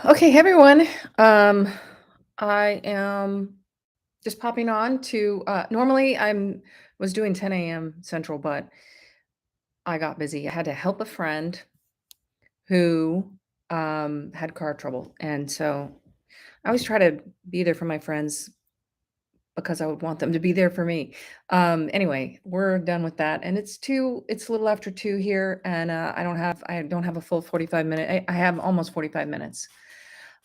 Okay, hey everyone. Um, I am just popping on to normally I'm was doing 10 a.m. Central, but I got busy. I had to help a friend who had car trouble. And so I always try to be there for my friends because I would want them to be there for me. Anyway, we're done with that. And it's a little after 2 here, and I don't have a full 45 minute. I have almost 45 minutes.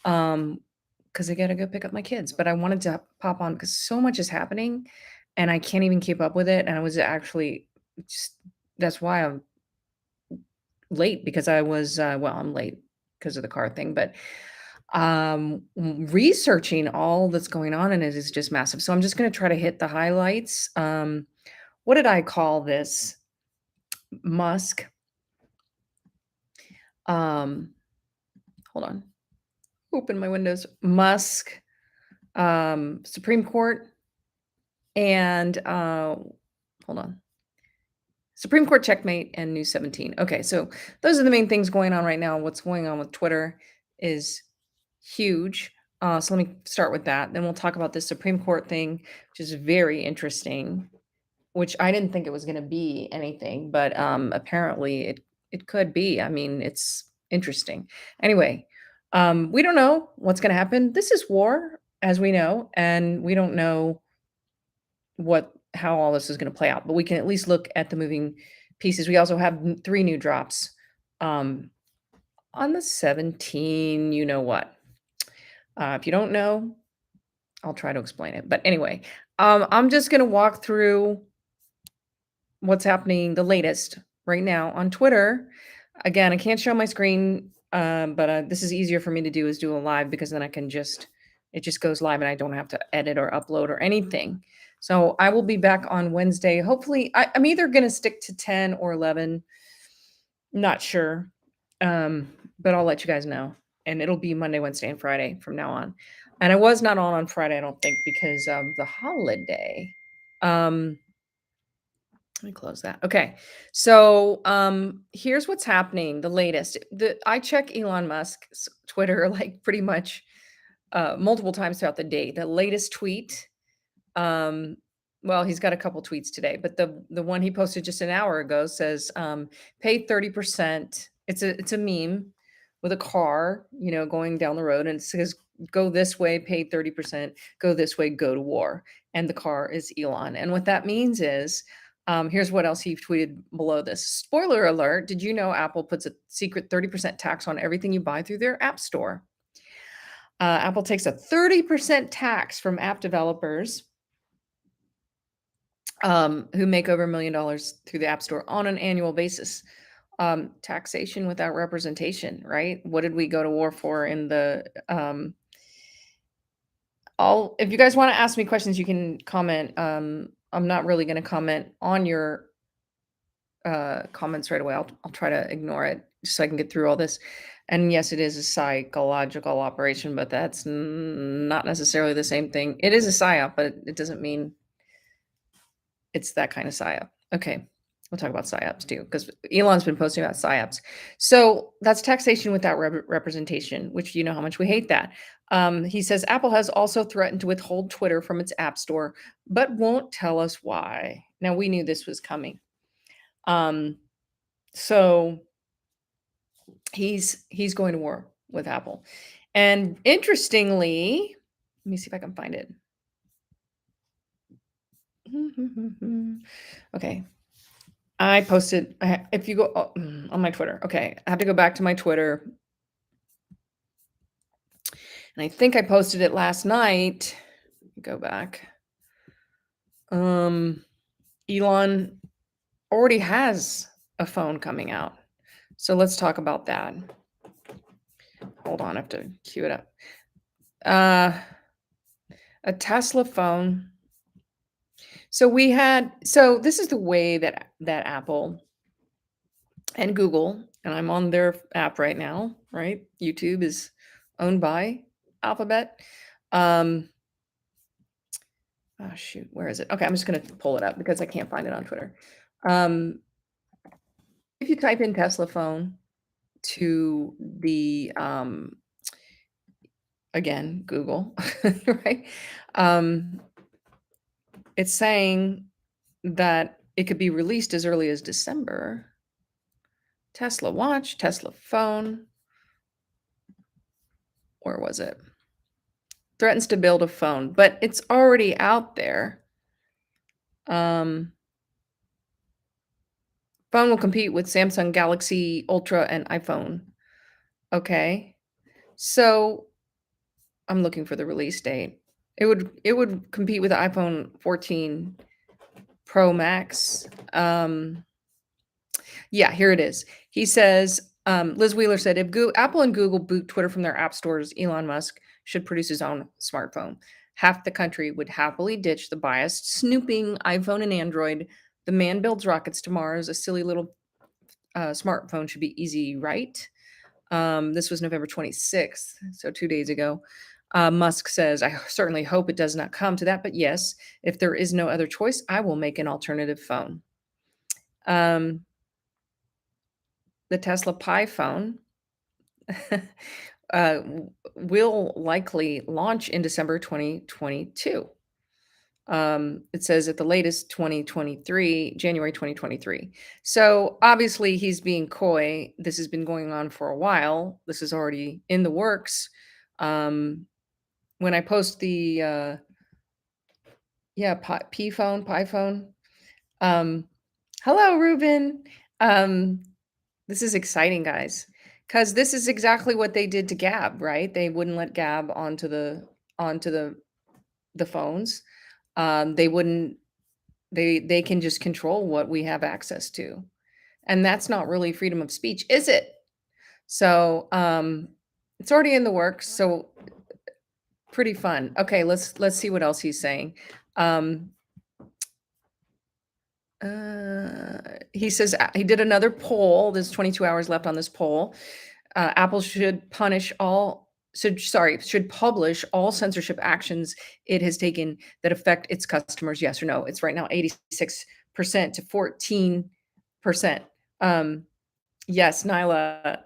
Um, because I gotta go pick up my kids. But I wanted to pop on because so much is happening and I can't even keep up with it. And I was actually just that's why I'm late because I'm late because of the car thing, but researching all that's going on and it is just massive. So I'm just gonna try to hit the highlights. What did I call this? Musk. Um, hold on. Open my windows. Musk, Supreme Court, and hold on. Supreme Court checkmate and News 17. Okay, so those are the main things going on right now. What's going on with Twitter is huge. So let me start with that. Then we'll talk about this Supreme Court thing, which is very interesting, which I didn't think it was going to be anything, but apparently it could be. I mean, it's interesting. Anyway, we don't know what's going to happen. This is war, as we know, and we don't know how all this is gonna play out, but we can at least look at the moving pieces. We also have 3 new drops, um, on the 17, you know what. If you don't know, I'll try to explain it, but anyway, I'm just gonna walk through what's happening, the latest right now on Twitter. Again, I can't show my screen, but, this is easier for me to do is do a live because then it just goes live and I don't have to edit or upload or anything. So I will be back on Wednesday. Hopefully, I'm either gonna stick to 10 or 11, not sure, but I'll let you guys know. And it'll be Monday, Wednesday, and Friday from now on. And I was not on Friday, I don't think, because of the holiday. Um Let me close that. Okay. So, here's what's happening, the latest. I check Elon Musk's Twitter like pretty much multiple times throughout the day. The latest tweet, um, well, he's got a couple tweets today, but the one he posted just an hour ago says, pay 30%. It's a meme with a car, going down the road, and it says, go this way, pay 30%, go this way, go to war. And the car is Elon. And what that means is, here's what else he tweeted below this. Spoiler alert, did you know Apple puts a secret 30% tax on everything you buy through their app store? Apple takes a 30% tax from app developers who make over $1 million through the App Store on an annual basis. Taxation without representation, right? What did we go to war for in the I'll if you guys want to ask me questions, you can comment. I'm not really going to comment on your comments right away. I'll try to ignore it just so I can get through all this. And yes, it is a psychological operation, but that's not necessarily the same thing. It is a psyop, but it doesn't mean it's that kind of psyop. Okay. We'll talk about psyops too, because Elon's been posting about psyops. So that's taxation without representation, which you know how much we hate that. He says Apple has also threatened to withhold Twitter from its app store, but won't tell us why. Now we knew this was coming. So he's going to war with Apple. And interestingly, let me see if I can find it. Okay. I posted if you go on my Twitter. Okay, I have to go back to my Twitter. And I think I posted it last night. Go back. Elon already has a phone coming out. So let's talk about that. Hold on, I have to cue it up. A Tesla phone. So this is the way that Apple and Google, and I'm on their app right now, right? YouTube is owned by Alphabet. Oh shoot, where is it? Okay, I'm just gonna pull it up because I can't find it on Twitter. If you type in Tesla phone to the again, Google, right? Um, it's saying that it could be released as early as December. Tesla watch, Tesla phone. Where was it? Threatens to build a phone, but it's already out there. Um, phone will compete with Samsung Galaxy Ultra and iPhone. Okay. So I'm looking for the release date. It would compete with the iPhone 14 Pro Max. Yeah, here it is. He says, Liz Wheeler said, if Apple and Google boot Twitter from their app stores, Elon Musk should produce his own smartphone. Half the country would happily ditch the biased, snooping iPhone and Android. The man builds rockets to Mars. A silly little smartphone should be easy, right? This was November 26th, so 2 days ago. Musk says, I certainly hope it does not come to that, but yes, if there is no other choice, I will make an alternative phone. Um, the Tesla Pi phone will likely launch in December 2022. It says at the latest 2023, January 2023. So obviously he's being coy. This has been going on for a while. This is already in the works. When I post the Pi phone. Um, hello, Ruben. Um, this is exciting, guys, because this is exactly what they did to Gab, right? They wouldn't let Gab onto the phones. They wouldn't. They can just control what we have access to, and that's not really freedom of speech, is it? So it's already in the works. So pretty fun. Okay, let's see what else he's saying. Um, he says he did another poll. There's 22 hours left on this poll. Apple should publish all censorship actions it has taken that affect its customers. Yes or no? It's right now 86% to 14%. Yes, Nyla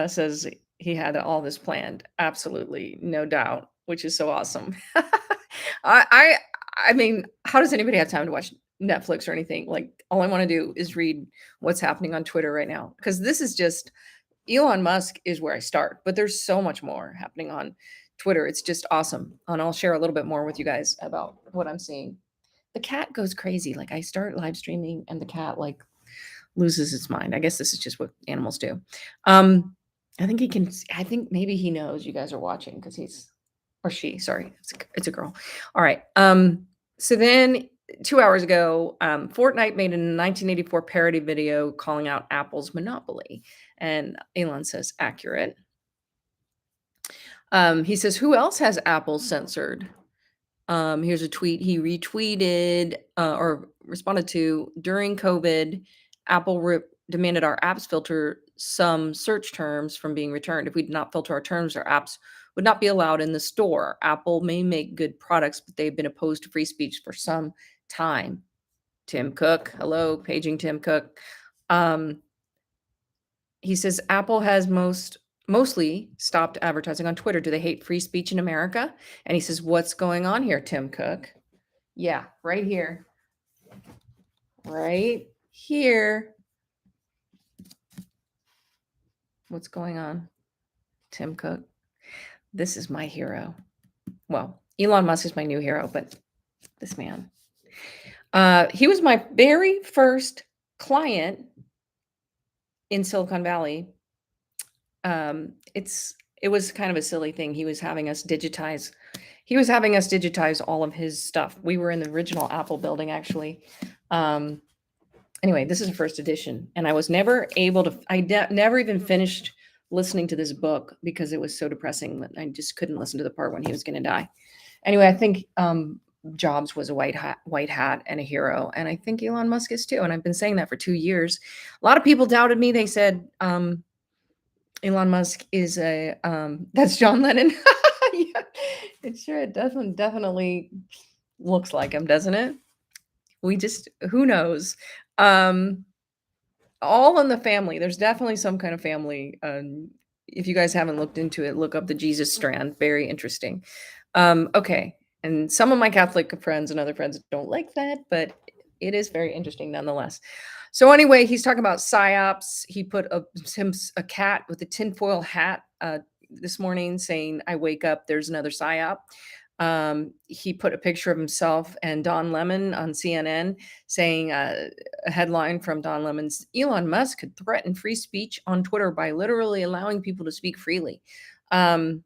says he had all this planned. Absolutely, no doubt, which is so awesome. I, I I mean, how does anybody have time to watch Netflix or anything? Like, all I want to do is read what's happening on Twitter right now because this is just Elon Musk is where I start, but there's so much more happening on Twitter. It's just awesome, and I'll share a little bit more with you guys about what I'm seeing. The cat goes crazy. Like I start live streaming, and the cat like loses its mind. I guess this is just what animals do. Um, I think he can. I think maybe he knows you guys are watching because he's or she. Sorry, it's a girl. All right. So then 2 hours ago, Fortnite made a 1984 parody video calling out Apple's monopoly, and Elon says accurate. He says, "Who else has Apple censored?" Here's a tweet he retweeted or responded to during COVID. Apple demanded our apps filter some search terms from being returned. If we did not filter our terms, our apps would not be allowed in the store. Apple may make good products, but they've been opposed to free speech for some time. Tim Cook, hello, paging Tim Cook. He says Apple has mostly stopped advertising on Twitter. Do they hate free speech in America? And he says, what's going on here, Tim Cook? Yeah, right here. Right here. What's going on, Tim Cook? This is my hero. Well, Elon Musk is my new hero, but this man. He was my very first client in Silicon Valley. It was kind of a silly thing. He was having us digitize all of his stuff. We were in the original Apple building, actually. Anyway, this is a first edition, and I was never able to. Never even finished listening to this book because it was so depressing that I just couldn't listen to the part when he was going to die. Anyway, I think Jobs was a white hat and a hero, and I think Elon Musk is too. And I've been saying that for 2 years. A lot of people doubted me. They said Elon Musk is a that's John Lennon. Yeah, it definitely looks like him, doesn't it? Who knows? All in the family. There's definitely some kind of family if you guys haven't looked into it, look up the Jesus strand, very interesting. Okay, and some of my Catholic friends and other friends don't like that, but it is very interesting nonetheless. So anyway, he's talking about psyops. He put a cat with a tinfoil hat this morning saying, "I wake up, there's another psyop." He put a picture of himself and Don Lemon on CNN saying a headline from Don Lemon's Elon Musk could threaten free speech on Twitter by literally allowing people to speak freely. Um,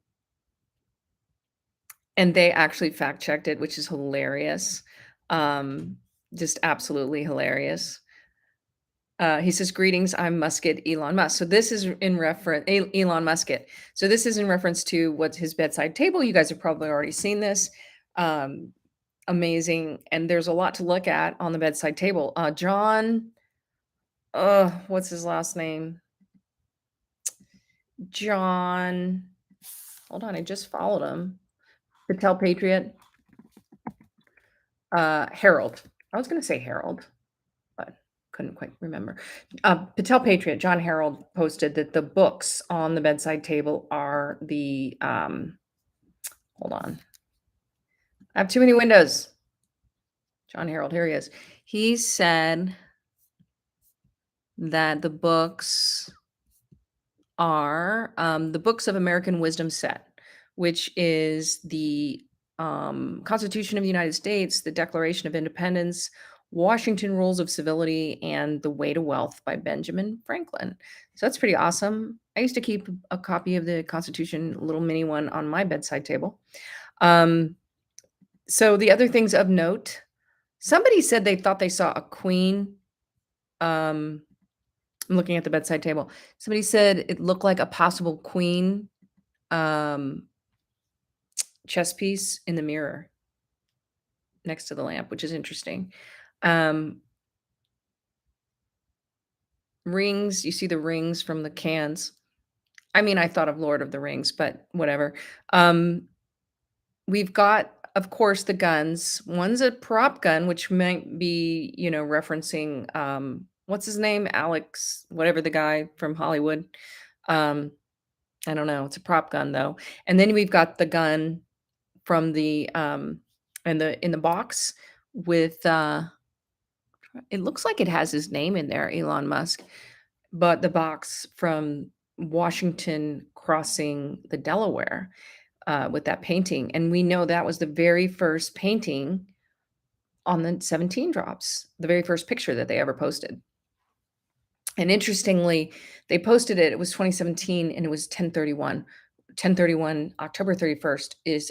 and they actually fact checked it, which is hilarious. Um, just absolutely hilarious. He says, "Greetings, I'm Musket Elon Musk." So this is in reference Elon Musket. So this is in reference to what's his bedside table. You guys have probably already seen this. Um, Amazing, and there's a lot to look at on the bedside table. John, what's his last name? John. Hold on, I just followed him. Patel Patriot. Harold. I was gonna say Harold, but couldn't quite remember. Patel Patriot, John Harold posted that the books on the bedside table are the hold on. I have too many windows. John Harold, here he is. He said that the books are the Books of American Wisdom set, which is the Constitution of the United States, the Declaration of Independence, Washington Rules of Civility, and The Way to Wealth by Benjamin Franklin. So that's pretty awesome. I used to keep a copy of the Constitution, a little mini one, on my bedside table. So the other things of note, somebody said they thought they saw a queen. I'm looking at the bedside table. Somebody said it looked like a possible queen um, chess piece in the mirror next to the lamp, which is interesting. Um, Rings, you see the rings from the cans. I mean, I thought of Lord of the Rings, but whatever. We've got, of course, the guns. One's a prop gun, which might be, referencing what's his name? Alex, whatever the guy from Hollywood. Um, I don't know. It's a prop gun though. And then we've got the gun from the in the box with it looks like it has his name in there, Elon Musk, but the box from Washington crossing the Delaware with that painting. And we know that was the very first painting on the 17 drops, the very first picture that they ever posted. And interestingly, they posted it was 2017 and it was 1031. 1031, October 31st is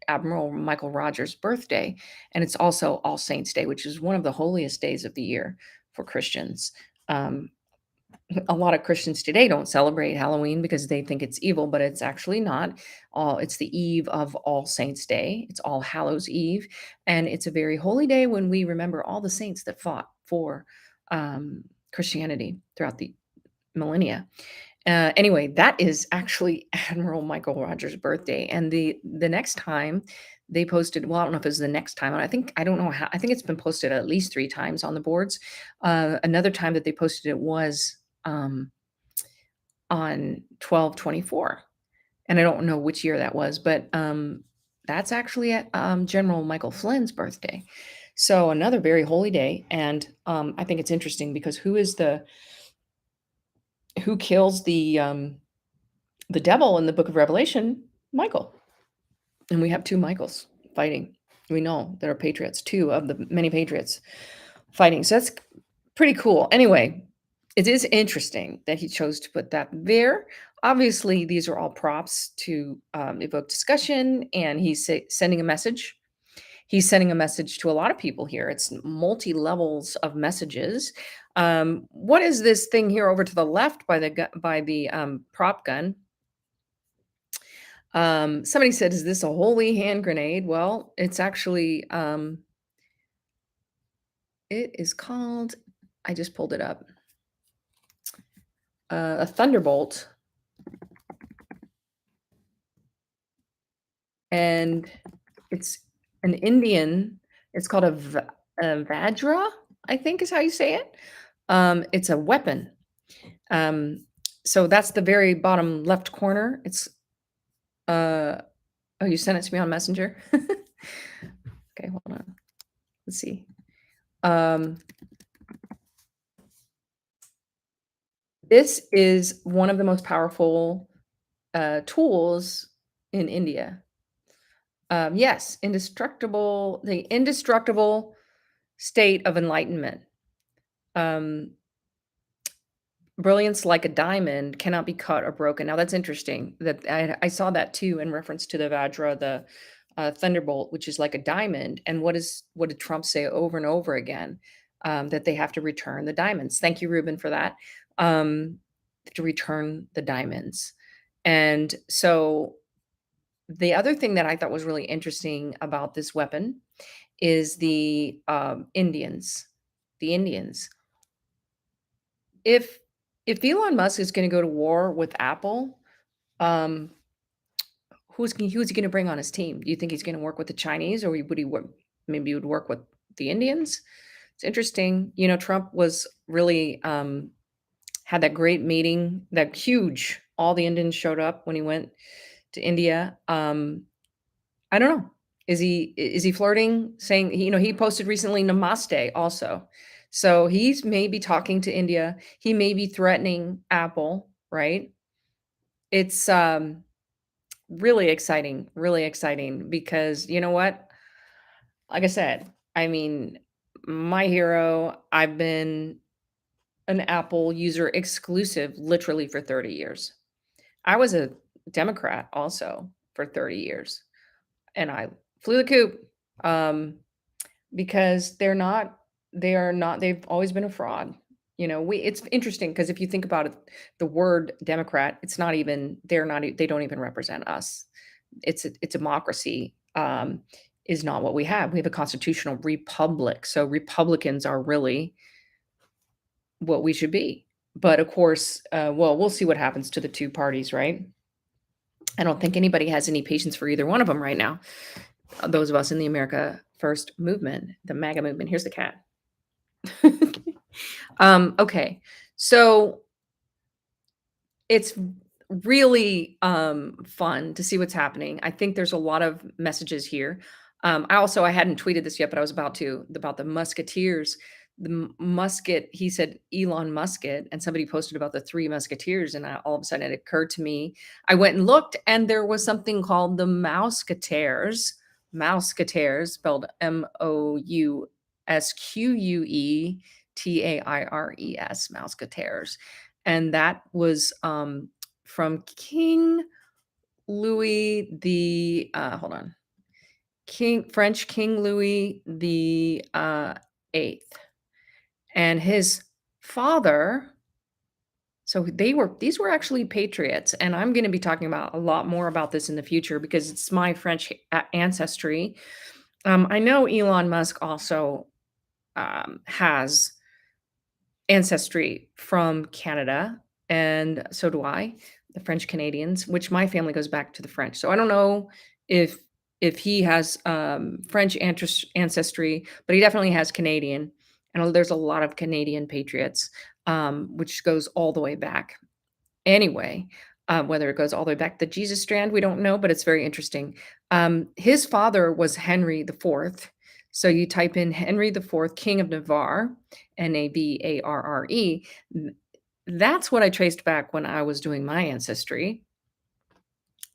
Admiral Michael Rogers' birthday, and it's also All Saints' Day, which is one of the holiest days of the year for Christians. Um, a lot of Christians today don't celebrate Halloween because they think it's evil, but it's actually not. It's the eve of All Saints' Day. It's All Hallows Eve, and it's a very holy day when we remember all the saints that fought for Christianity throughout the millennia. Anyway, that is actually Admiral Michael Rogers' birthday, and the next time they posted, well, I don't know if it was the next time. I don't know how. I think it's been posted at least 3 times on the boards. Another time that they posted it was on 12/24, and I don't know which year that was, but that's actually at General Michael Flynn's birthday. So another very holy day, and I think it's interesting because who kills the devil in the book of Revelation? Michael. And we have 2 Michaels fighting. We know there are patriots, 2 of the many patriots fighting. So that's pretty cool. Anyway, it is interesting that he chose to put that there. Obviously, these are all props to evoke discussion, and he's sending a message. He's sending a message to a lot of people here. It's multi levels of messages. What is this thing here over to the left by the prop gun? Somebody said, "Is this a holy hand grenade?" Well, it's actually it is called. I just pulled it up. A thunderbolt, and it's an Indian. It's called a Vajra, I think is how you say it. It's a weapon. Um, So that's the very bottom left corner. It's, uh oh, you sent it to me on Messenger? Okay, hold on. Let's see. Um, this is one of the most powerful, tools in India. Yes, the indestructible state of enlightenment. Um, Brilliance like a diamond cannot be cut or broken. Now that's interesting that I saw that too in reference to the Vajra, the thunderbolt, which is like a diamond. And what did Trump say over and over again? That they have to return the diamonds. Thank you, Ruben, for that. Um, to return the diamonds. And so the other thing that I thought was really interesting about this weapon is the Indians. The Indians. If Elon Musk is gonna go to war with Apple, um, who's he gonna bring on his team? Do you think he's gonna work with the Chinese, or would he work maybe he would work with the Indians? It's interesting. You know, Trump was really, had that great meeting, that huge all the Indians showed up when he went to India. I don't know. Is he flirting? Saying, you know, he posted recently Namaste also. So he's maybe talking to India. He may be threatening Apple, right? It's really exciting because you know what? Like I said, I mean, my hero, I've been an Apple user exclusive literally for 30 years. I was a Democrat also for 30 years and I flew the coop. Um, Because they've always been a fraud. You know, it's interesting because if you think about it, the word Democrat, it's not even they don't even represent us. It's a democracy, is not what we have. We have a constitutional republic, so Republicans are really what we should be. But of course, well, we'll see what happens to the 2 parties, right? I don't think anybody has any patience for either one of them right now. Those of us in the America First movement, the MAGA movement. Here's the cat. Okay. So it's really fun to see what's happening. I think there's a lot of messages here. I hadn't tweeted this yet, but I was about to about the Musketeers. Musket, he said Elon Musket, and somebody posted about the three Musketeers, and all of a sudden it occurred to me. I went and looked, and there was something called the Mousketeers. Mousketeers, spelled Mousqueteers, Mousketeers, and that was from King Louis the hold on, French King Louis the eighth, and his father. So these were actually patriots, and I'm going to be talking about a lot more about this in the future because it's my French ancestry. I know Elon Musk also has ancestry from Canada, and so do I, the French Canadians, which my family goes back to the French. So I don't know if he has French ancestry, but he definitely has Canadian. And there's a lot of Canadian patriots, which goes all the way back. Anyway, whether it goes all the way back to Jesus strand, we don't know, but it's very interesting. His father was Henry the Fourth. So you type in Henry the Fourth, King of Navarre, Navarre. That's what I traced back when I was doing my ancestry.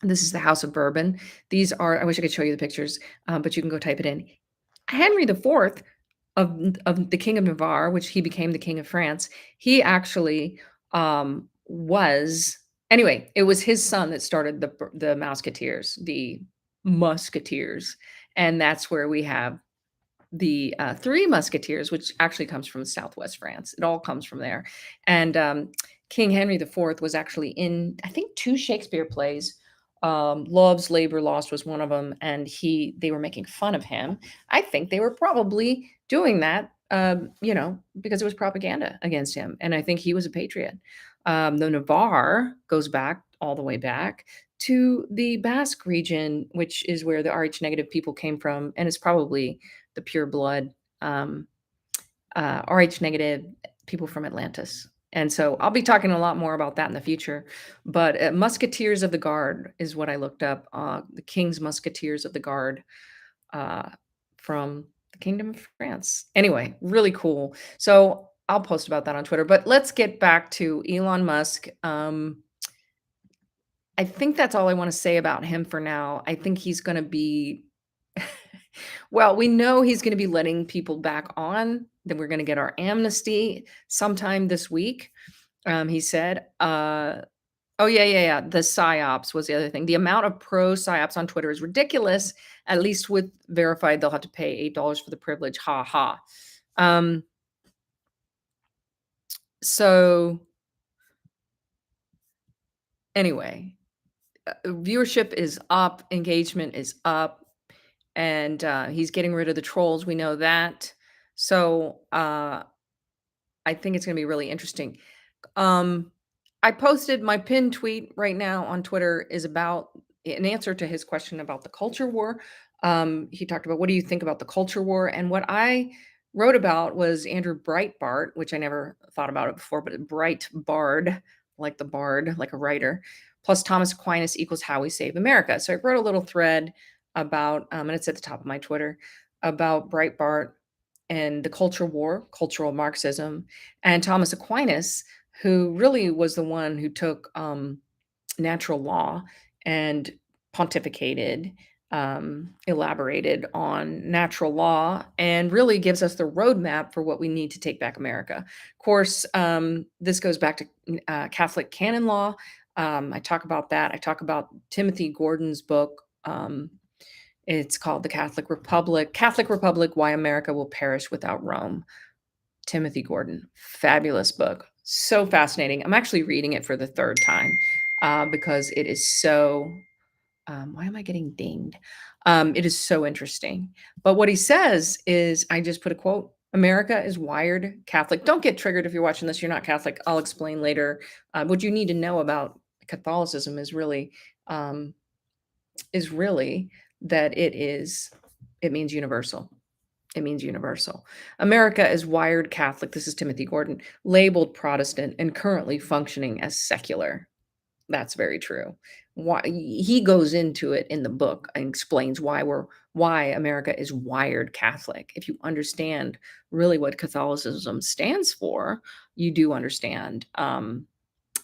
This is the House of Bourbon. These are, I wish I could show you the pictures, but you can go type it in. Henry the Fourth of the King of Navarre, which he became the King of France, he actually was anyway. It was his son that started the Musketeers, and that's where we have the Three Musketeers, which actually comes from Southwest France. It all comes from there, and King Henry the Fourth was actually in I think two Shakespeare plays. Love's Labor Lost was one of them, and they were making fun of him. I think they were probably doing that, you know, because it was propaganda against him, and I think he was a patriot. The Navarre goes back all the way back to the Basque region, which is where the Rh negative people came from, and it's probably the pure blood Rh negative people from Atlantis. And so I'll be talking a lot more about that in the future. But Musketeers of the Guard is what I looked up. The King's Musketeers of the Guard uh, from the Kingdom of France. Anyway, really cool. So I'll post about that on Twitter. But let's get back to Elon Musk. I think that's all I want to say about him for now. I think he's going to be, well, we know he's going to be letting people back on, that we're going to get our amnesty sometime this week. He said, oh, yeah, yeah, yeah. The psyops was the other thing. The amount of pro psyops on Twitter is ridiculous. At least with verified, they'll have to pay $8 for the privilege. Ha ha. Um, so anyway, viewership is up, engagement is up, and he's getting rid of the trolls. We know that. So I think it's going to be really interesting. Um, I posted my pinned tweet right now on Twitter is about an answer to his question about the culture war. He talked about, what do you think about the culture war? And what I wrote about was Andrew Breitbart, which I never thought about it before, but Breitbart, like the bard, like a writer, plus Thomas Aquinas equals how we save America. So I wrote a little thread about, and it's at the top of my Twitter, about Breitbart and the culture war, cultural Marxism, and Thomas Aquinas, who really was the one who took natural law and pontificated, elaborated on natural law, and really gives us the roadmap for what we need to take back America. Of course, this goes back to Catholic canon law. I talk about that. I talk about Timothy Gordon's book. It's called The Catholic Republic, Why America Will Perish Without Rome. Timothy Gordon, fabulous book. So fascinating. I'm actually reading it for the third time because it is so. Why am I getting dinged? It is so interesting. But what he says is, I just put a quote: America is wired Catholic. Don't get triggered if you're watching this. You're not Catholic. I'll explain later. What you need to know about Catholicism um, is really that it means universal. It means universal. America is wired Catholic. This is Timothy Gordon, labeled Protestant, and currently functioning as secular. That's very true. Why he goes into it in the book and explains why America is wired Catholic. If you understand really what Catholicism stands for, you do understand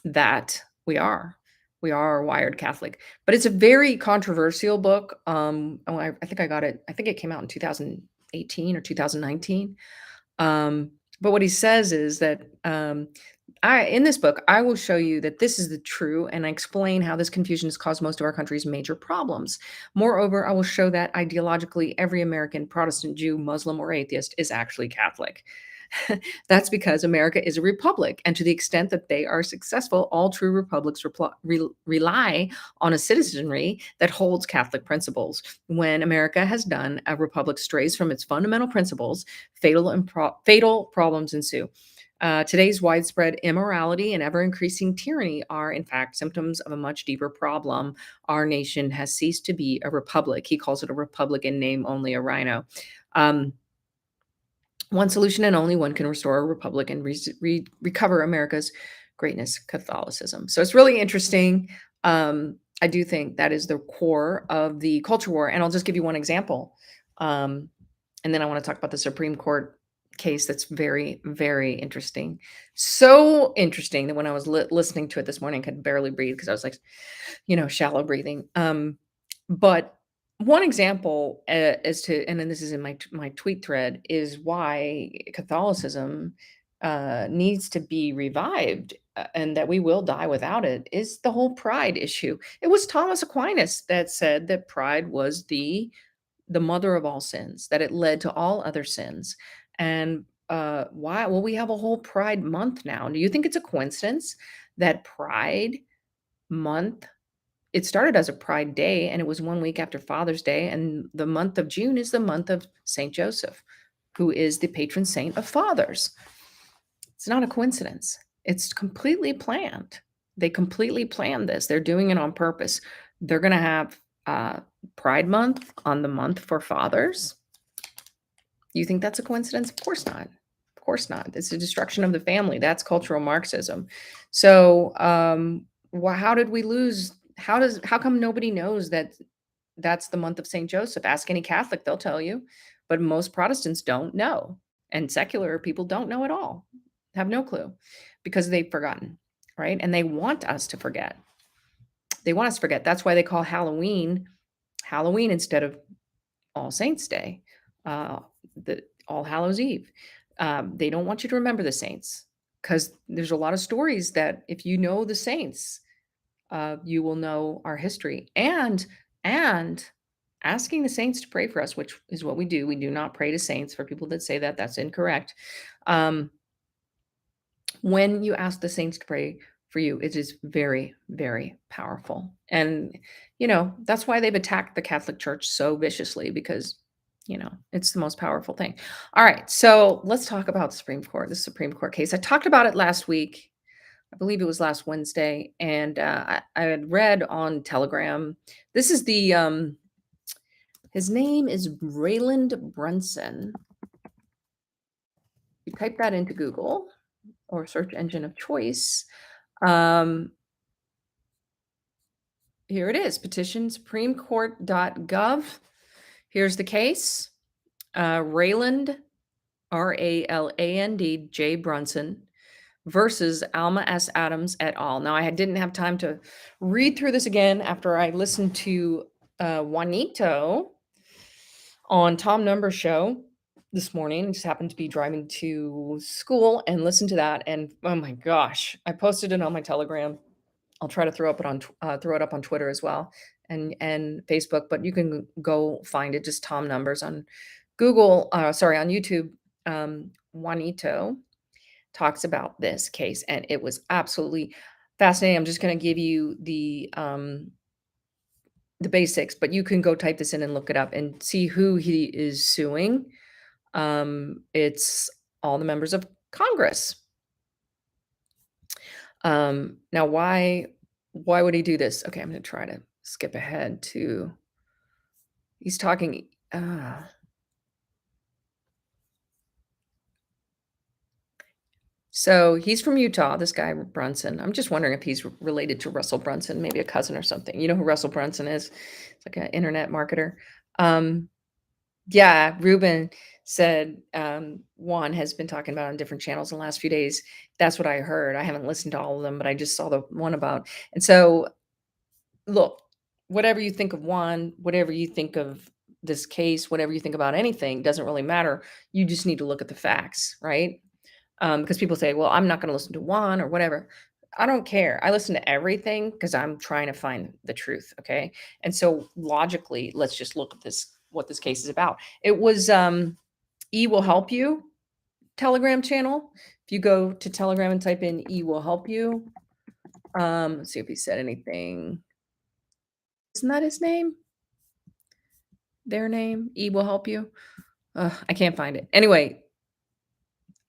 that we are wired Catholic. But it's a very controversial book. I think I got it. I think it came out in 2018 or 2019. But what he says is that I in this book, I will show you that this is the true, and I explain how this confusion has caused most of our country's major problems. Moreover, I will show that ideologically, every American, Protestant, Jew, Muslim, or atheist is actually Catholic. That's because America is a republic, and to the extent that they are successful, all true republics rely on a citizenry that holds Catholic principles. When America has done, a republic strays from its fundamental principles, fatal problems ensue. Today's widespread immorality and ever increasing tyranny are, in fact, symptoms of a much deeper problem. Our nation has ceased to be a republic. He calls it a republic in name, only a rhino. Um, One solution and only one can restore a republic and recover America's greatness, Catholicism. So it's really interesting. I do think that is the core of the culture war. And I'll just give you one example. Um, and then I want to talk about the Supreme Court case that's very, very interesting. So interesting that when I was listening to it this morning, I could barely breathe because I was like, shallow breathing. But one example as to, and then this is in my tweet thread, is why Catholicism needs to be revived, and that we will die without it, is the whole pride issue. It was Thomas Aquinas that said that pride was the mother of all sins, that it led to all other sins. And why? Well, we have a whole Pride Month now. Do you think it's a coincidence that Pride Month, it started as a Pride Day, and it was 1 week after Father's Day, and the month of June is the month of Saint Joseph, who is the patron saint of fathers. It's not a coincidence. It's completely planned. They completely planned this. They're doing it on purpose. They're going to have Pride Month on the month for fathers. You think that's a coincidence? Of course not. Of course not. It's a destruction of the family. That's cultural Marxism. So, how did we lose? How come nobody knows that that's the month of Saint Joseph? Ask any Catholic, they'll tell you, but most Protestants don't know, and secular people don't know at all, have no clue because they've forgotten, right? And they want us to forget. They want us to forget. That's why they call Halloween Halloween instead of All Saints Day, uh, the All Hallows Eve. They don't want you to remember the saints because there's a lot of stories that if you know the saints, you will know our history and asking the saints to pray for us, which is what we do. We do not pray to saints. For people that say that, that's incorrect. Um, when you ask the saints to pray for you, it is very, very powerful. And, that's why they've attacked the Catholic Church so viciously because, it's the most powerful thing. All right. So let's talk about the Supreme Court case. I talked about it last week. I believe it was last Wednesday. And I had read on Telegram. This is his name is Rayland Brunson. You type that into Google or search engine of choice. Um, Here it is, petition supremecourt.gov. Here's the case. Rayland, Raland J. Brunson versus Alma S. Adams et al. Now, I didn't have time to read through this again after I listened to Juanito on Tom Number's show this morning. I just happened to be driving to school and listened to that. And oh my gosh, I posted it on my Telegram. I'll try to throw it up on Twitter as well and Facebook, but you can go find it. Just Tom Numbers on Google. Sorry, on YouTube. Juanito talks about this case, and it was absolutely fascinating. I'm just going to give you the basics, but you can go type this in and look it up and see who he is suing. It's all the members of Congress. Now why would he do this? Okay, I'm going to try to skip ahead to he's talking so he's from Utah, this guy Brunson. I'm just wondering if he's related to Russell Brunson, maybe a cousin or something. You know who Russell Brunson is? It's like an internet marketer. Yeah, Ruben said Juan has been talking about on different channels in the last few days. That's what I heard. I haven't listened to all of them, but I just saw the one about. And so, look, whatever you think of Juan, whatever you think of this case, whatever you think about anything, doesn't really matter. You just need to look at the facts, right? Because people say, well, I'm not going to listen to Juan or whatever. I don't care. I listen to everything because I'm trying to find the truth. Okay. And so logically, let's just look at what this case is about. It was E Will Help You Telegram channel. If you go to Telegram and type in E Will Help You, let's see if he said anything. Isn't that his name? Their name? E Will Help You? I can't find it. Anyway,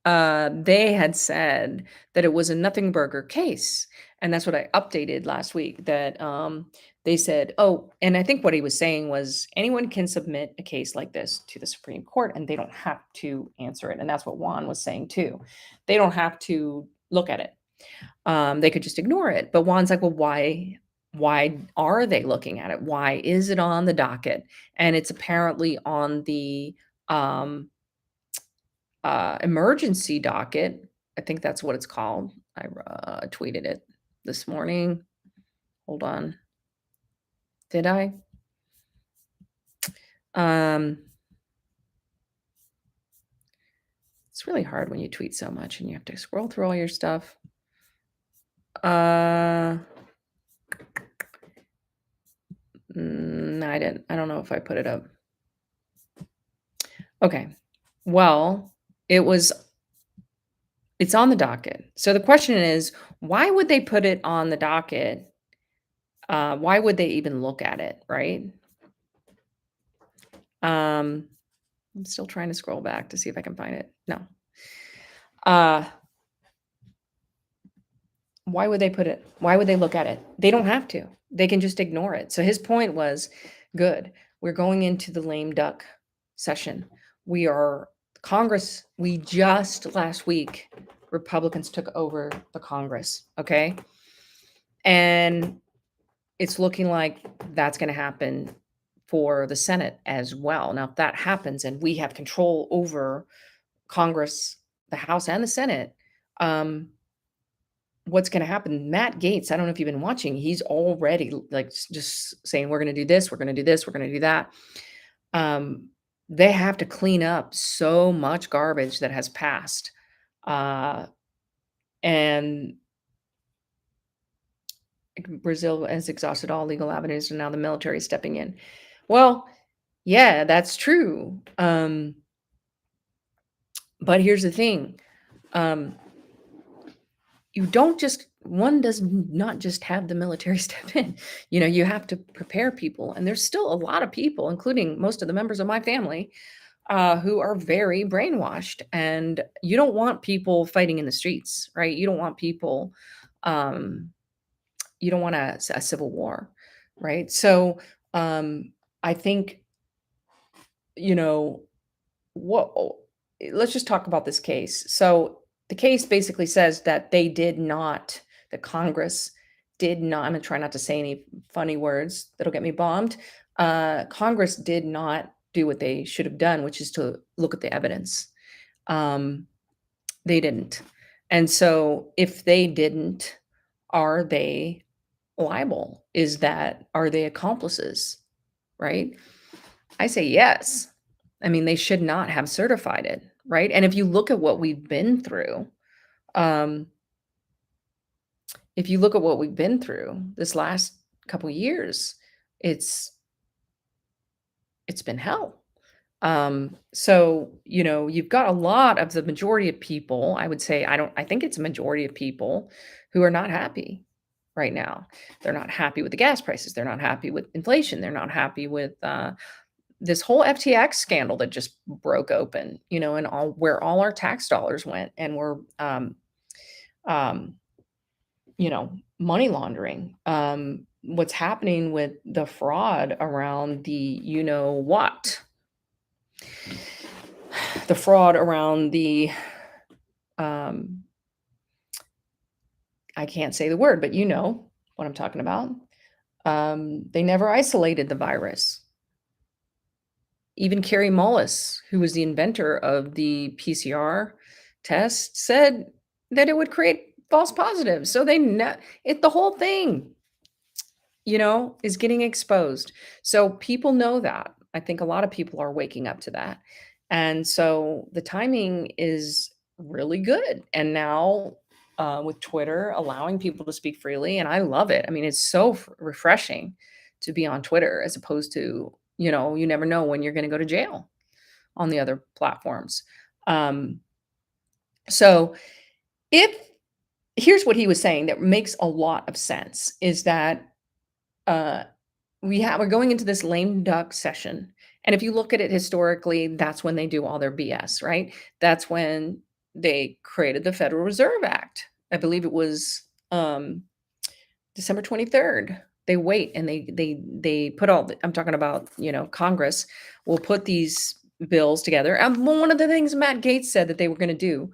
they had said that it was a nothing burger case. And that's what I updated last week that they said, oh, and I think what he was saying was anyone can submit a case like this to the Supreme Court and they don't have to answer it. And that's what Juan was saying too. They don't have to look at it. They could just ignore it. But Juan's like, well, why are they looking at it? Why is it on the docket? And it's apparently on the emergency docket. I think that's what it's called. I tweeted it this morning. Hold on. Did I? It's really hard when you tweet so much and you have to scroll through all your stuff. No, I didn't. I don't know if I put it up. Okay. Well, it's on the docket. So the question is, why would they put it on the docket? Why would they even look at it, right? I'm still trying to scroll back to see if I can find it. No. Why would they put it? Why would they look at it? They don't have to. They can just ignore it. So his point was, good. We're going into the lame duck session. We are Congress, we just last week, Republicans took over the Congress, okay? And it's looking like that's going to happen for the Senate as well. Now, if that happens and we have control over Congress, the House and the Senate, um, what's going to happen? Matt Gaetz, I don't know if you've been watching, he's already like just saying, we're going to do this, we're going to do this, we're going to do that. Um, they have to clean up so much garbage that has passed. Uh, and Brazil has exhausted all legal avenues, and now the military is stepping in. Well, yeah, that's true. But here's the thing. Um, you don't just one does not just have the military step in. You know, you have to prepare people, and there's still a lot of people, including most of the members of my family, who are very brainwashed. And you don't want people fighting in the streets, right? You don't want people. Um, you don't want a civil war, right? So I think you know what. Let's just talk about this case. So the case basically says that they did not, the Congress did not. I'm gonna try not to say any funny words that'll get me bombed. Congress did not do what they should have done, which is to look at the evidence. Um, they didn't. And so if they didn't, are they liable? Are they accomplices? Right? I say yes. I mean, they should not have certified it, right? And if you look at what we've been through, um, if you look at what we've been through this last couple years, it's it's been hell. So, you've got a lot of the majority of people, I would say, I think it's a majority of people who are not happy right now. They're not happy with the gas prices. They're not happy with inflation. They're not happy with this whole FTX scandal that just broke open, and all where all our tax dollars went and were, um, money laundering. What's happening with the fraud around the fraud around um, I can't say the word, but you know what I'm talking about. They never isolated the virus. Even Carrie Mullis, who was the inventor of the PCR test, said that it would create false positives. So the whole thing, is getting exposed. So people know that. I think a lot of people are waking up to that. And so the timing is really good. And now with Twitter allowing people to speak freely, and I love it. I mean, it's so refreshing to be on Twitter as opposed to, you never know when you're going to go to jail on the other platforms. Um, so if here's what he was saying that makes a lot of sense is that uh, we're going into this lame duck session. And if you look at it historically, that's when they do all their BS, right? That's when they created the Federal Reserve Act. I believe it was December 23rd. They wait and they put I'm talking about, Congress will put these bills together. And one of the things Matt Gaetz said that they were going to do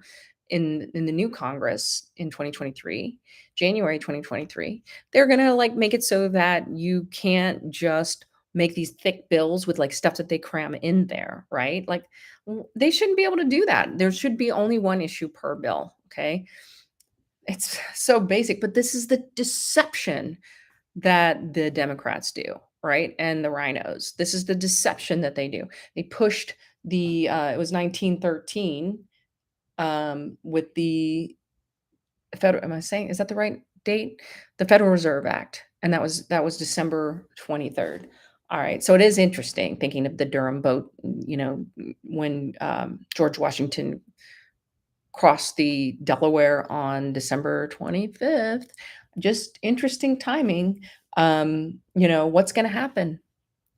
in the new Congress in 2023, January 2023, they're going to like make it so that you can't just make these thick bills with like stuff that they cram in there, right? Like they shouldn't be able to do that. There should be only one issue per bill, okay? It's so basic, but this is the deception that the Democrats do, right? And the rhinos. This is the deception that they do. They pushed it was 1913 with the federal, am I saying, is that the right date? The Federal Reserve Act. And that was December 23rd. All right. So it is interesting thinking of the Durham boat, when George Washington crossed the Delaware on December 25th. Just interesting timing. What's going to happen?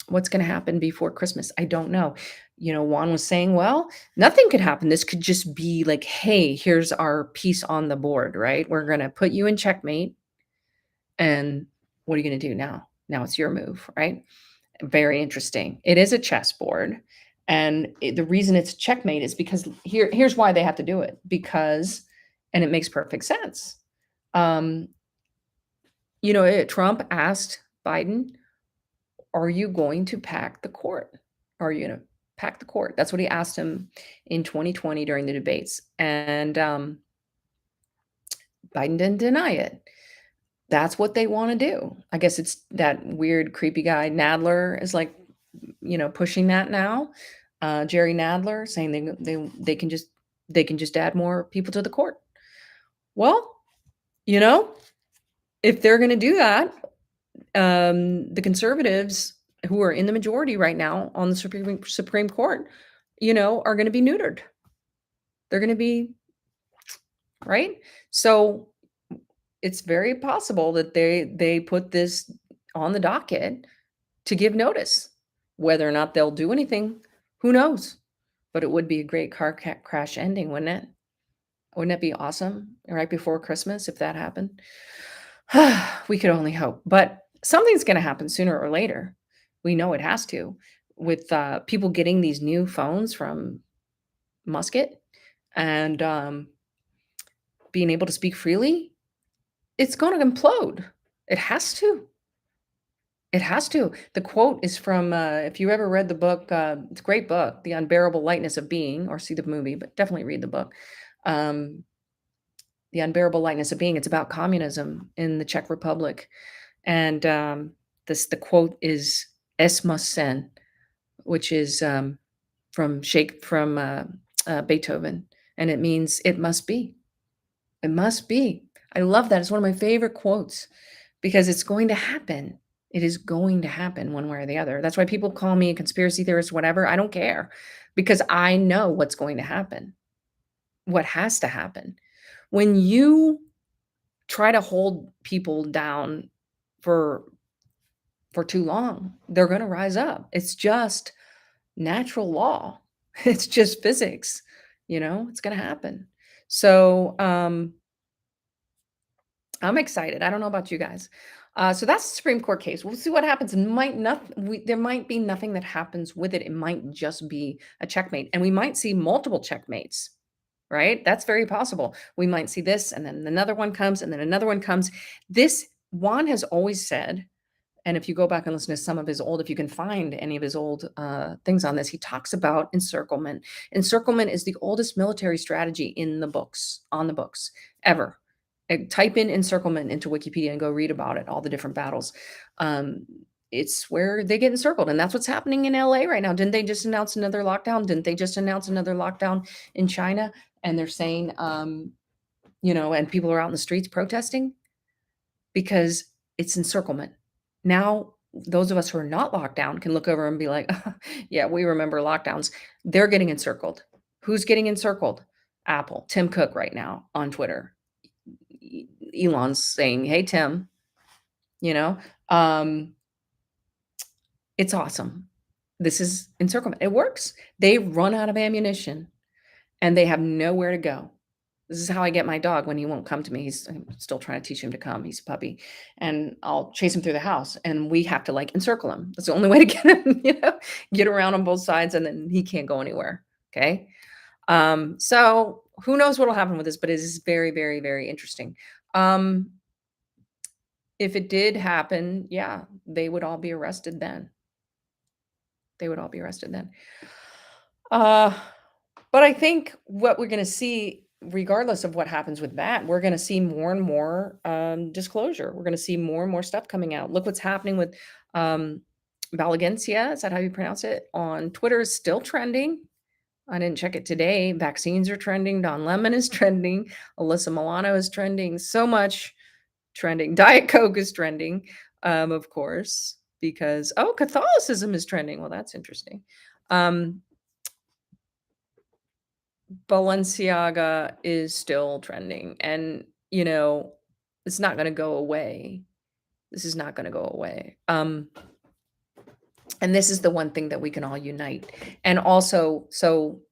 What's going to happen before Christmas? I don't know. Juan was saying, well, nothing could happen. This could just be like, hey, here's our piece on the board, right? We're going to put you in checkmate. And what are you going to do now? Now it's your move, right? Very interesting. It is a chessboard. And the reason it's checkmate is because here's why they have to do it, because, and it makes perfect sense. Um, Trump asked Biden, "Are you going to pack the court? Are you going to pack the court?" That's what he asked him in 2020 during the debates. And Biden didn't deny it. That's what they want to do. I guess it's that weird, creepy guy Nadler is like, pushing that now. Jerry Nadler saying they can just add more people to the court. Well, you know, if they're going to do that, the conservatives who are in the majority right now on the Supreme Court, are going to be neutered. They're going to be right. So it's very possible that they put this on the docket to give notice. Whether or not they'll do anything, who knows? But it would be a great crash ending, wouldn't it? Wouldn't it be awesome right before Christmas if that happened? We could only hope. But something's going to happen sooner or later. We know it has to, with people getting these new phones from Musket and being able to speak freely. It's going to implode. It has to. It has to. The quote is from, if you ever read the book, it's a great book, The Unbearable Lightness of Being, or see the movie, but definitely read the book. Um, The Unbearable Lightness of Being. It's about communism in the Czech Republic. And the quote is "Es sen," which is from Beethoven, and it means it must be. It must be. I love that. It's one of my favorite quotes because it's going to happen. It is going to happen one way or the other. That's why people call me a conspiracy theorist, whatever. I don't care because I know what's going to happen, what has to happen. When you try to hold people down for too long, they're going to rise up. It's just natural law. It's just physics. It's going to happen. So, I'm excited. I don't know about you guys. So that's the Supreme Court case. We'll see what happens. There might be nothing that happens with it. It might just be a checkmate, and we might see multiple checkmates. Right? That's very possible. We might see this, and then another one comes, and then another one comes. This Juan has always said, and if you go back and listen to some of his old, if you can find any of his old things on this, he talks about encirclement. Encirclement is the oldest military strategy on the books ever. Type in encirclement into Wikipedia and go read about it, all the different battles. It's where they get encircled, and that's what's happening in LA right now. Didn't they just announce another lockdown? Didn't they just announce another lockdown in China? And they're saying, and people are out in the streets protesting because it's encirclement. Now, those of us who are not locked down can look over and be like, yeah, we remember lockdowns. They're getting encircled. Who's getting encircled? Apple, Tim Cook right now on Twitter. Elon's saying, "Hey, Tim, you know, um, it's awesome. This is encirclement. It works. They run out of ammunition and they have nowhere to go. This is how I get my dog when he won't come to me. I'm still trying to teach him to come. He's a puppy. And I'll chase him through the house and we have to like encircle him. That's the only way to get him, get around on both sides and then he can't go anywhere. Okay. So who knows what will happen with this, but it is very, very, very interesting. Um, if it did happen, yeah, they would all be arrested then. They would all be arrested then. Uh, but I think what we're going to see, regardless of what happens with that, we're going to see more and more disclosure. We're going to see more and more stuff coming out. Look what's happening with Valencia. Is that how you pronounce it? On Twitter is still trending. I didn't check it today. Vaccines are trending. Don Lemon is trending. Alyssa Milano is trending. So much trending. Diet Coke is trending, of course, because Catholicism is trending. Well, that's interesting. Balenciaga is still trending, and it's not going to go away. This is not going to go away. And this is the one thing that we can all unite. And also, so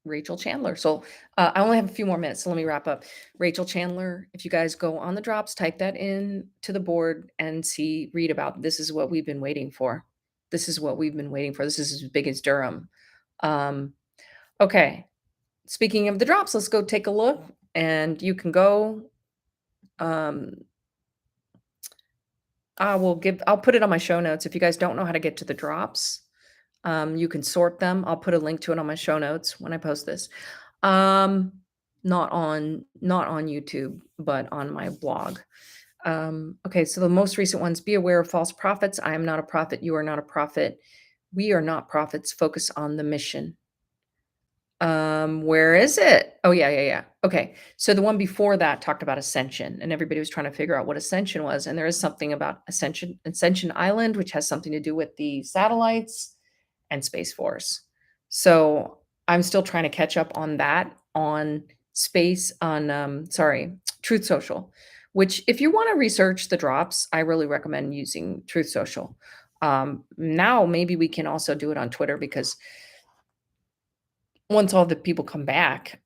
Rachel Chandler. So I only have a few more minutes, so let me wrap up. Rachel Chandler, if you guys go on the drops, type that in to the board and read about this is what we've been waiting for. This is what we've been waiting for. This is as big as Durham. Um, okay. Speaking of the drops, let's go take a look, and you can go. Um, I'll put it on my show notes. If you guys don't know how to get to the drops, you can sort them. I'll put a link to it on my show notes when I post this. Um, not on YouTube, but on my blog. Okay, so the most recent ones: be aware of false prophets. I am not a prophet. You are not a prophet. We are not prophets. Focus on the mission. Where is it? Oh, yeah, yeah, yeah. Okay. So the one before that talked about ascension, and everybody was trying to figure out what ascension was. And there is something about Ascension Island, which has something to do with the satellites and Space Force. So I'm still trying to catch up on that on Truth Social, which if you want to research the drops, I really recommend using Truth Social. Now maybe we can also do it on Twitter because once all the people come back,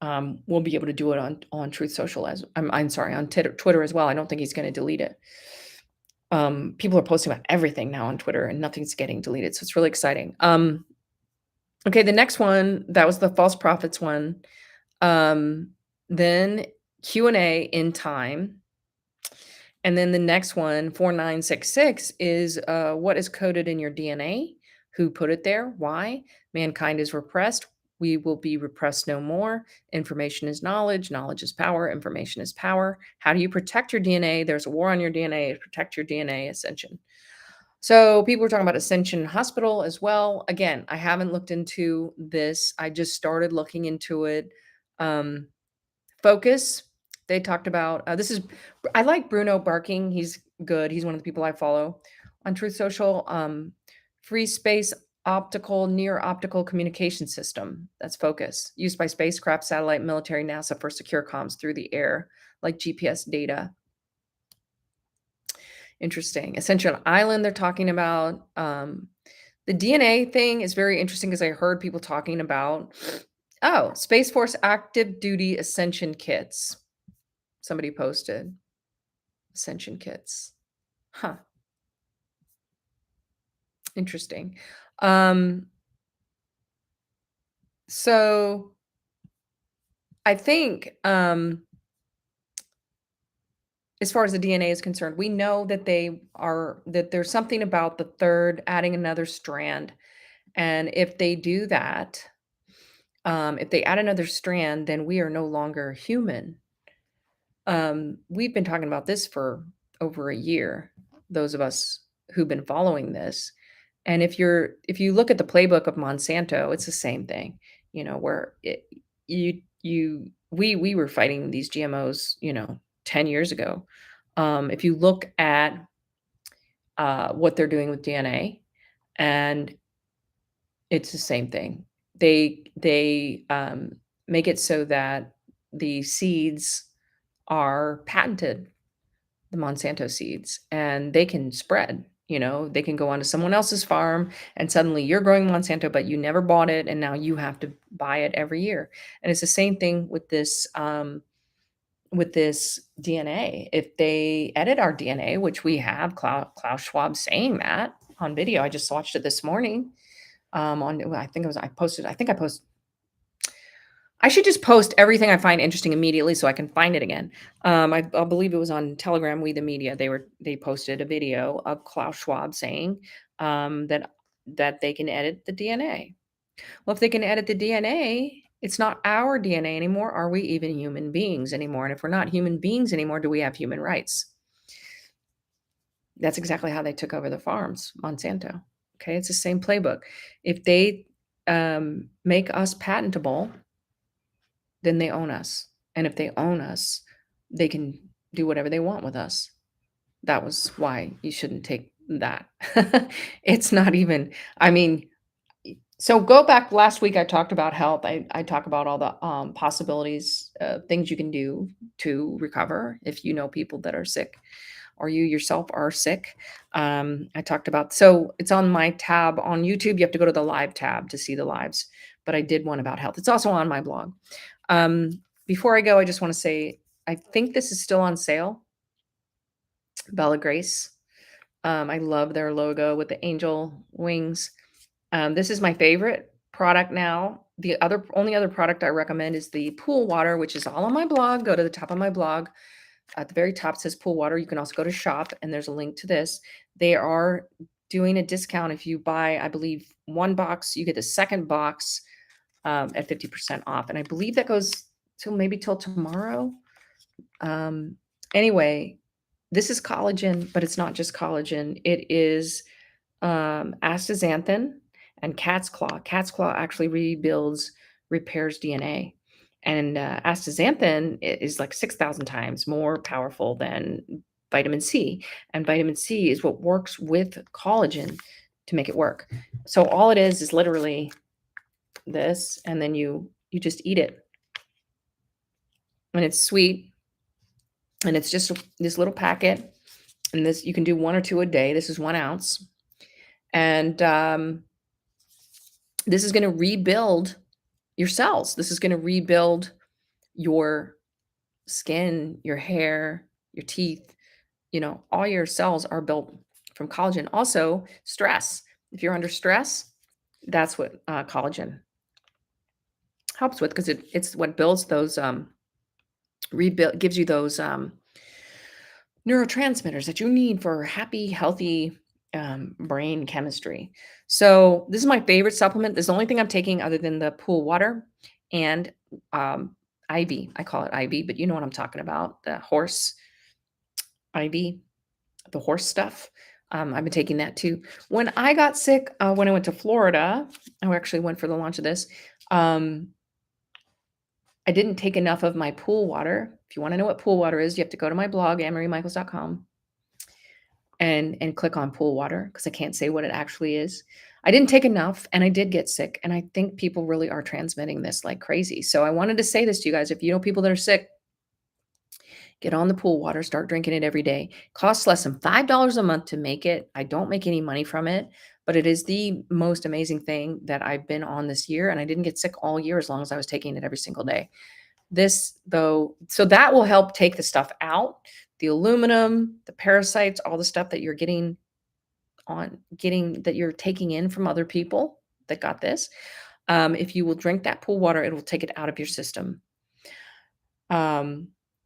we'll be able to do it on Truth Social as I'm sorry, on Twitter as well. I don't think he's gonna delete it. People are posting about everything now on Twitter and nothing's getting deleted, so it's really exciting. Okay, the next one, that was the false prophets one. Then Q&A in time. And then the next one, 4966, is what is coded in your DNA? Who put it there? Why? Mankind is repressed. We will be repressed no more. Information is knowledge. Knowledge is power. Information is power. How do you protect your DNA? There's a war on your DNA. Protect your DNA. Ascension. So people were talking about Ascension Hospital as well. Again, I haven't looked into this. I just started looking into it. Um, Focus, they talked about, I like Bruno Barking. He's good. He's one of the people I follow on Truth Social. Free space optical, near optical communication system. That's Focus. Used by spacecraft, satellite, military, NASA for secure comms through the air, like GPS data. Interesting. Ascension Island, they're talking about. The DNA thing is very interesting because I heard people talking about, oh, Space Force active duty ascension kits. Somebody posted ascension kits. Huh. Interesting. Um, so I think as far as the DNA is concerned, we know that that there's something about the third adding another strand. And if they do that, if they add another strand, then we are no longer human. We've been talking about this for over a year, those of us who've been following this. And if you look at the playbook of Monsanto, it's the same thing, where we were fighting these GMOs, 10 years ago. If you look at what they're doing with DNA, and it's the same thing. They make it so that the seeds are patented, the Monsanto seeds, and they can spread. They can go onto someone else's farm and suddenly you're growing Monsanto, but you never bought it, and now you have to buy it every year. And it's the same thing with this DNA. If they edit our DNA, which we have Klaus Schwab saying that on video, I just watched it this morning. I think it was I posted. I think I posted. I should just post everything I find interesting immediately so I can find it again. I believe it was on Telegram, We the Media. They posted a video of Klaus Schwab saying that they can edit the DNA. Well, if they can edit the DNA, it's not our DNA anymore. Are we even human beings anymore? And if we're not human beings anymore, do we have human rights? That's exactly how they took over the farms, Monsanto. Okay, it's the same playbook. If they make us patentable, then they own us. And if they own us, they can do whatever they want with us. That was why you shouldn't take that. It's not even, I mean, so go back last week, I talked about health. I talk about all the possibilities, things you can do to recover if you know people that are sick or you yourself are sick. I talked about, so it's on my tab on YouTube. You have to go to the live tab to see the lives, but I did one about health. It's also on my blog. Before I go, I just want to say, I think this is still on sale. Bella Grace. I love their logo with the angel wings. This is my favorite product now. The only other product I recommend is the pool water, which is all on my blog. Go to the top of my blog. At the very top says pool water. You can also go to shop, and there's a link to this. They are doing a discount. If you buy, I believe, one box, you get the second box at 50% off. And I believe that goes till maybe till tomorrow. Um, anyway, this is collagen, but it's not just collagen. It is astaxanthin and cat's claw. Cat's claw actually repairs DNA. And astaxanthin is like 6,000 times more powerful than vitamin C. And vitamin C is what works with collagen to make it work. So all it is literally this, and then you just eat it. And it's sweet. And it's just this little packet. And this, you can do 1 or 2 a day. This is 1 ounce. And this is going to rebuild your cells. This is going to rebuild your skin, your hair, your teeth. All your cells are built from collagen. Also, stress. If you're under stress, that's what collagen helps with, because it's what builds those, gives you those neurotransmitters that you need for happy, healthy brain chemistry. So this is my favorite supplement. This is the only thing I'm taking other than the pool water and IV. I call it IV, but you know what I'm talking about. The horse IV, the horse stuff. I've been taking that too. When I got sick, when I went to Florida, I actually went for the launch of this. I didn't take enough of my pool water. If you want to know what pool water is, you have to go to my blog, AnnMarieMichaels.com, and click on pool water, because I can't say what it actually is. I didn't take enough, and I did get sick. And I think people really are transmitting this like crazy. So I wanted to say this to you guys. If you know people that are sick, get on the pool water, start drinking it every day. Costs less than $5 a month to make it. I don't make any money from it, but it is the most amazing thing that I've been on this year. And I didn't get sick all year as long as I was taking it every single day. This, though, so that will help take the stuff out, the aluminum, the parasites, all the stuff that you're that you're taking in from other people that got this. If you will drink that pool water, it will take it out of your system.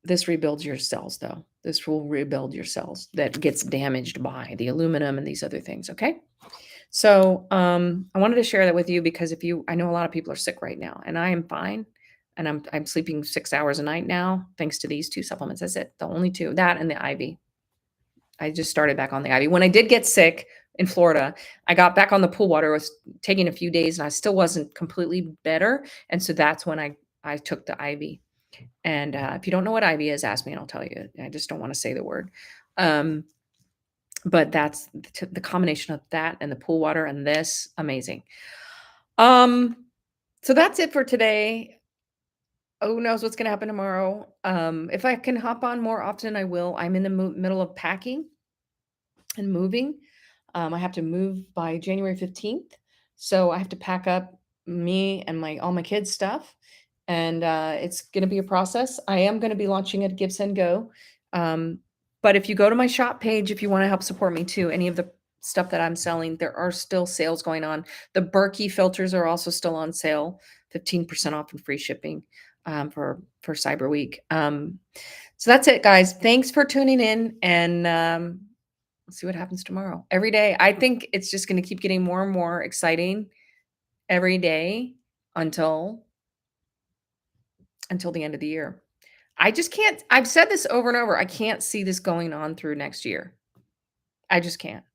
This rebuilds your cells, though. This will rebuild your cells that gets damaged by the aluminum and these other things. Okay. So I wanted to share that with you, because I know a lot of people are sick right now, and I am fine. And I'm sleeping 6 hours a night now, thanks to these 2 supplements. That's it. The only 2, that and the IV. I just started back on the IV. When I did get sick in Florida, I got back on the pool water. It was taking a few days, and I still wasn't completely better. And so that's when I took the IV. And if you don't know what IV is, ask me and I'll tell you. I just don't want to say the word. But that's the combination of that and the pool water and this, amazing. So that's it for today. Who knows what's going to happen tomorrow? If I can hop on more often, I will. I'm in the middle of packing and moving. I have to move by January 15th. So I have to pack up me and all my kids' stuff. And it's going to be a process. I am going to be launching at Give Send Go. But if you go to my shop page, if you want to help support me too, any of the stuff that I'm selling, there are still sales going on. The Berkey filters are also still on sale, 15% off and free shipping for Cyber Week. So that's it, guys. Thanks for tuning in, and let's see what happens tomorrow. Every day, I think it's just going to keep getting more and more exciting every day until the end of the year. I just can't. I've said this over and over. I can't see this going on through next year. I just can't.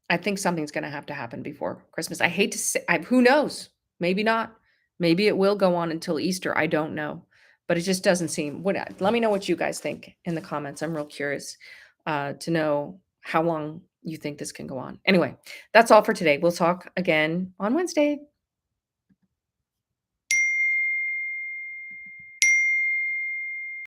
I think something's going to have to happen before Christmas. I hate to say, who knows? Maybe not. Maybe it will go on until Easter. I don't know. But it just doesn't seem. Let me know what you guys think in the comments. I'm real curious to know how long you think this can go on. Anyway, that's all for today. We'll talk again on Wednesday.